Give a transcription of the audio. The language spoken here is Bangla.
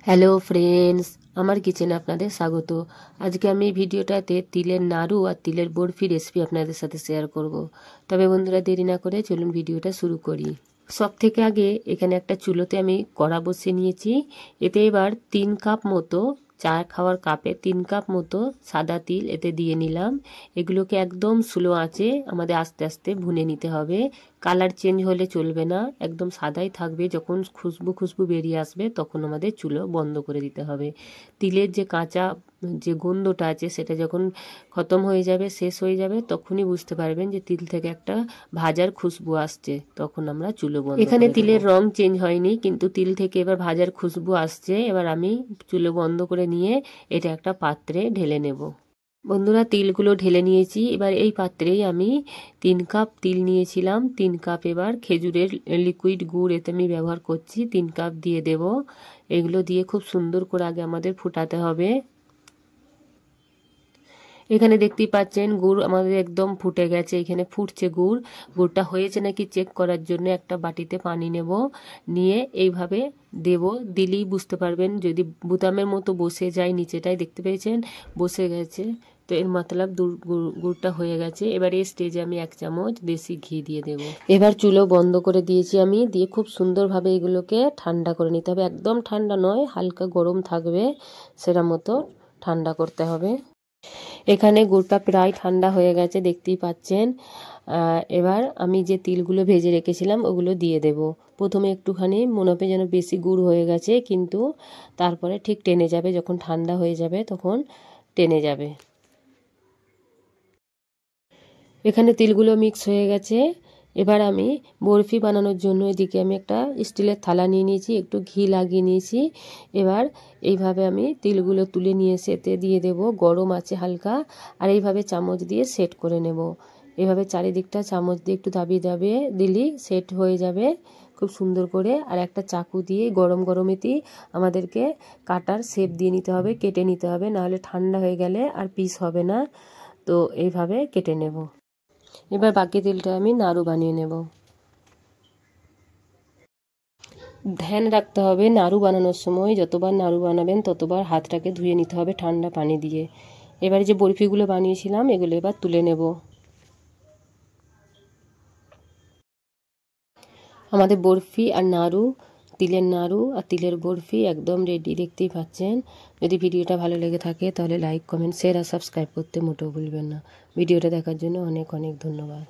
হ্যালো ফ্রেন্ডস, আমার কিচেনে আপনাদের স্বাগত। আজকে আমি এই ভিডিওটাতে তিলের নাড়ু আর তিলের বরফি রেসিপি আপনাদের সাথে শেয়ার করব। তবে বন্ধুরা, দেরি না করে চলুন ভিডিওটা শুরু করি। সব থেকে আগে এখানে একটা চুলোতে আমি কড়া বসিয়ে নিয়েছি। এতে এবার 3 কাপ মতো, চা খাওয়ার কাপে 3 কাপ মতো সাদা তিল এতে দিয়ে নিলাম। এগুলোকে একদম স্লো আঁচে আমাদের আস্তে আস্তে ভুনে নিতে হবে। কালার চেঞ্জ হলে চলবে না, একদম সাদাই থাকবে। যখন খুশবু বেরিয়ে আসবে তখন আমাদের চুলো বন্ধ করে দিতে হবে। তিলের যে কাঁচা যে গন্ধটা আছে সেটা যখন খতম হয়ে যাবে, শেষ হয়ে যাবে, তখনই বুঝতে পারবেন যে তিল থেকে একটা ভাজার খুশবু আসছে। তখন আমরা চুলো বন্ধ। এখানে তিলের রং চেঞ্জ হয়নি, কিন্তু তিল থেকে এবার ভাজার খুশবু আসছে। এবার আমি চুলো বন্ধ করে নিয়ে এটা একটা পাত্রে ঢেলে নেব। বন্ধুরা, তিলগুলো ঢেলে নিয়েছি। এবার এই পাত্রেই আমি 3 কাপ তিল নিয়েছিলাম, 3 কাপ এবার খেজুরের লিকুইড গুড় এতে আমি ব্যবহার করছি, 3 কাপ দিয়ে দেব। এগুলো দিয়ে খুব সুন্দর করে আগে আমাদের ফুটাতে হবে। এখানে দেখতেই পাচ্ছেন গুড় আমাদের একদম ফুটে গেছে। এখানে ফুটছে গুড়। গুড়টা হয়েছে নাকি চেক করার জন্য একটা বাটিতে পানি নেব, নিয়ে এইভাবে দেব। দিলেই বুঝতে পারবেন যদি বুতামের মতো বসে যায় নিচেটায়, দেখতে পেয়েছেন বসে গেছে, তো এর মতলব গুড়টা হয়ে গেছে। এবার এই স্টেজে আমি 1 চামচ দেশি ঘি দিয়ে দেব। এবার চুলো বন্ধ করে দিয়েছি আমি, দিয়ে খুব সুন্দরভাবে এগুলোকে ঠান্ডা করে নিতে হবে। একদম ঠান্ডা নয়, হালকা গরম থাকবে সেটা মতো ঠান্ডা করতে হবে। এখানে গুড়টা প্রায় ঠান্ডা হয়ে গেছে, দেখতেই পাচ্ছেন। এবার আমি যে তিলগুলো ভেজে রেখেছিলাম ওগুলো দিয়ে দেব। প্রথমে একটুখানি মনে হবে যেন বেশি গুড় হয়ে গেছে, কিন্তু তারপরে ঠিক টেনে যাবে। যখন ঠান্ডা হয়ে যাবে তখন টেনে যাবে। এখানে তিলগুলো মিক্স হয়ে গেছে। এবার আমি বরফি বানানোর জন্য এদিকে আমি একটা স্টিলের থালা নিয়ে নিয়েছি, একটু ঘি লাগিয়ে নিয়েছি। এবার এইভাবে আমি তিলগুলো তুলে নিয়ে এতে দিয়ে দেব। গরম আছে হালকা, আর এইভাবে চামচ দিয়ে সেট করে নেব। এভাবে চারিদিকটা চামচ দিয়ে একটু দাবিয়ে দাবিয়ে দিলেই সেট হয়ে যাবে খুব সুন্দর করে। আর একটা চাকু দিয়ে গরম গরমেতেই আমাদেরকে কাটার শেপ দিয়ে নিতে হবে, কেটে নিতে হবে, নাহলে ঠান্ডা হয়ে গেলে আর পিস হবে না। তো এইভাবে কেটে নেব। এবার বাকি তিলটা আমি নাড়ু বানিয়ে নেব। ধ্যান রাখতে হবে নাড়ু বানানোর সময় যতবার নাড়ু বানাবেন ততবার হাতটাকে ধুয়ে নিতে হবে ঠান্ডা পানি দিয়ে। এবারে যে বরফিগুলো বানিয়েছিলাম এগুলো এবার তুলে নেব। আমাদের বরফি আর নাড়ু, তিলের নাড়ু আর তিলের বরফি একদম রেডি, দেখতেই পাচ্ছেন। যদি ভিডিওটা ভালো লেগে থাকে তাহলে লাইক, কমেন্ট, শেয়ার আর সাবস্ক্রাইব করতে মোটেও ভুলবেন না। ভিডিওটা দেখার জন্য অনেক অনেক ধন্যবাদ।